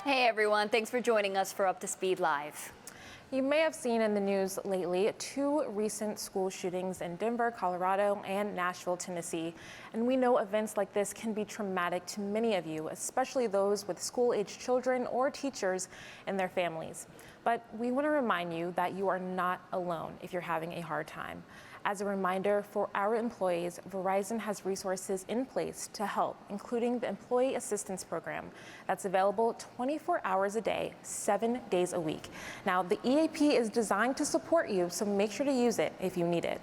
Hey everyone, thanks for joining us for Up to Speed Live. You may have seen in the news lately 2 recent school shootings in Denver, Colorado, and Nashville, Tennessee. And we know events like this can be traumatic to many of you, especially those with school-age children or teachers and their families. But we want to remind you that you are not alone if you're having a hard time. As a reminder, for our employees, Verizon has resources in place to help, including the Employee Assistance Program that's available 24 hours a day, 7 days a week. Now, the EAP is designed to support you, so make sure to use it if you need it.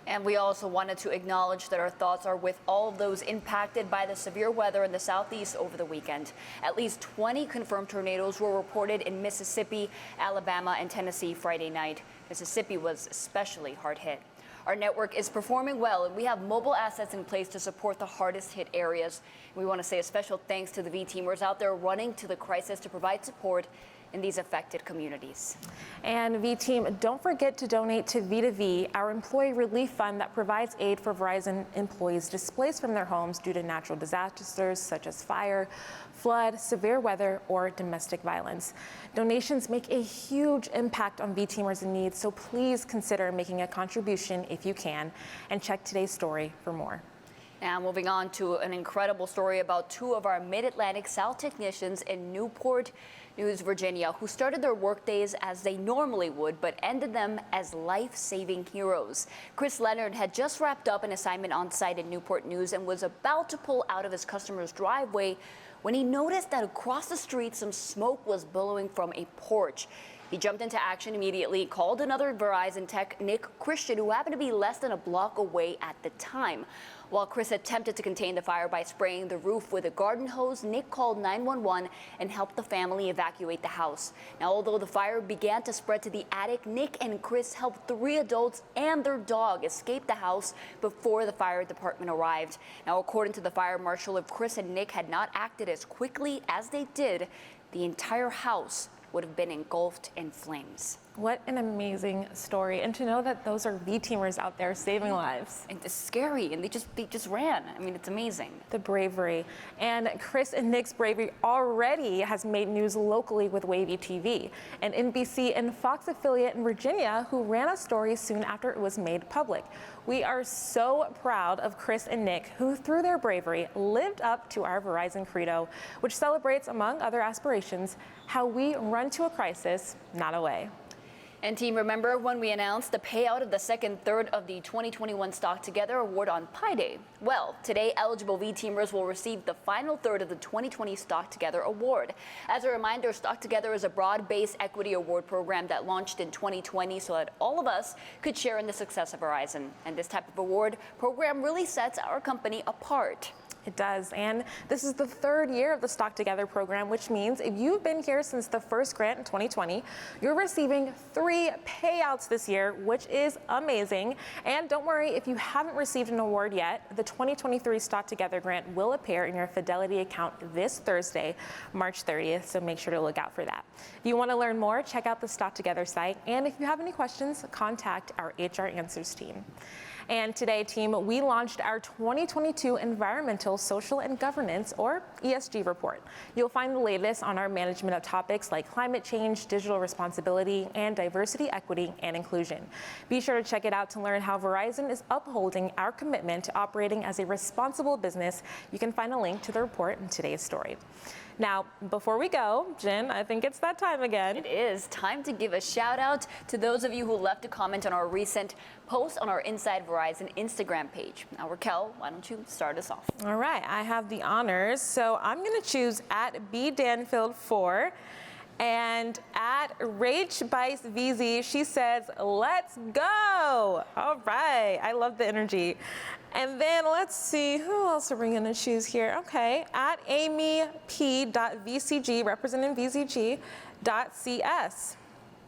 And we also wanted to acknowledge that our thoughts are with all of those impacted by the severe weather in the southeast over the weekend. At least 20 confirmed tornadoes were reported in Mississippi, Alabama, and Tennessee Friday night. Mississippi was especially hard hit. Our network is performing well, and we have mobile assets in place to support the hardest hit areas. We want to say a special thanks to the V-teamers out there running to the crisis to provide support in these affected communities. And V-Team, don't forget to donate to V2V, our employee relief fund that provides aid for Verizon employees displaced from their homes due to natural disasters such as fire, flood, severe weather, or domestic violence. Donations make a huge impact on V-Teamers in need, so please consider making a contribution if you can, and check today's story for more. Now moving on to an incredible story about 2 of our Mid-Atlantic South technicians in Newport News, Virginia, who started their workdays as they normally would, but ended them as life-saving heroes. Chris Leonard had just wrapped up an assignment on site in Newport News and was about to pull out of his customer's driveway when he noticed that across the street some smoke was billowing from a porch. He jumped into action immediately, called another Verizon tech, Nick Christian, who happened to be less than a block away at the time. While Chris attempted to contain the fire by spraying the roof with a garden hose, Nick called 911 and helped the family evacuate the house. Now, although the fire began to spread to the attic, Nick and Chris helped 3 adults and their dog escape the house before the fire department arrived. Now, according to the fire marshal, if Chris and Nick had not acted as quickly as they did, the entire house would have been engulfed in flames. What an amazing story, and to know that those are V-teamers out there saving lives. And it's scary, and they just ran. I mean, it's amazing. The bravery. And Chris and Nick's bravery already has made news locally with Wavy TV, an NBC and Fox affiliate in Virginia who ran a story soon after it was made public. We are so proud of Chris and Nick, who through their bravery lived up to our Verizon credo, which celebrates, among other aspirations, how we run to a crisis, not away. And team, remember when we announced the payout of the second third of the 2021 Stock Together Award on Pi Day? Well, today eligible V-teamers will receive the final third of the 2020 Stock Together Award. As a reminder, Stock Together is a broad-based equity award program that launched in 2020 so that all of us could share in the success of Verizon. And this type of award program really sets our company apart. It does, and this is the 3rd year of the Stock Together program, which means if you've been here since the first grant in 2020, you're receiving 3 payouts this year, which is amazing. And don't worry, if you haven't received an award yet, the 2023 Stock Together grant will appear in your Fidelity account this Thursday, March 30th, so make sure to look out for that. If you want to learn more, check out the Stock Together site, and if you have any questions, contact our HR Answers team. And today, team, we launched our 2022 Environmental, Social, and Governance, or ESG report. You'll find the latest on our management of topics like climate change, digital responsibility, and diversity, equity, and inclusion. Be sure to check it out to learn how Verizon is upholding our commitment to operating as a responsible business. You can find a link to the report in today's story. Now, before we go, Jen, I think it's that time again. It is time to give a shout out to those of you who left a comment on our recent post on our Inside Verizon Instagram page. Now, Raquel, why don't you start us off? All right, I have the honors. So I'm going to choose at bdanfield4 and at RachBiceVZ. She says, let's go. All right, I love the energy. And then let's see, who else are we going to choose here? Okay, at amyp.vcg, representing VZG.cs.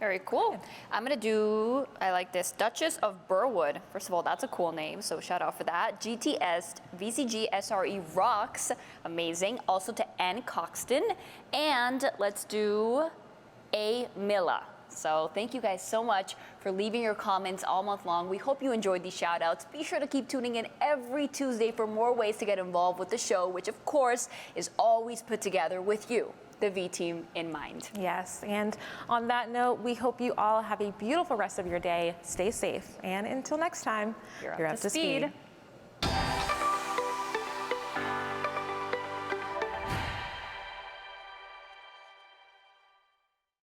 Very cool. I'm going to do, I like this, Duchess of Burwood. First of all, that's a cool name, so shout out for that. GTS, VCG, SRE rocks. Amazing. Also to Ann Coxton. And let's do A. Milla. So thank you guys so much for leaving your comments all month long. We hope you enjoyed these shout outs. Be sure to keep tuning in every Tuesday for more ways to get involved with the show, which of course is always put together with you, the V team, in mind. Yes, and on that note, we hope you all have a beautiful rest of your day. Stay safe, and until next time, You're up to speed.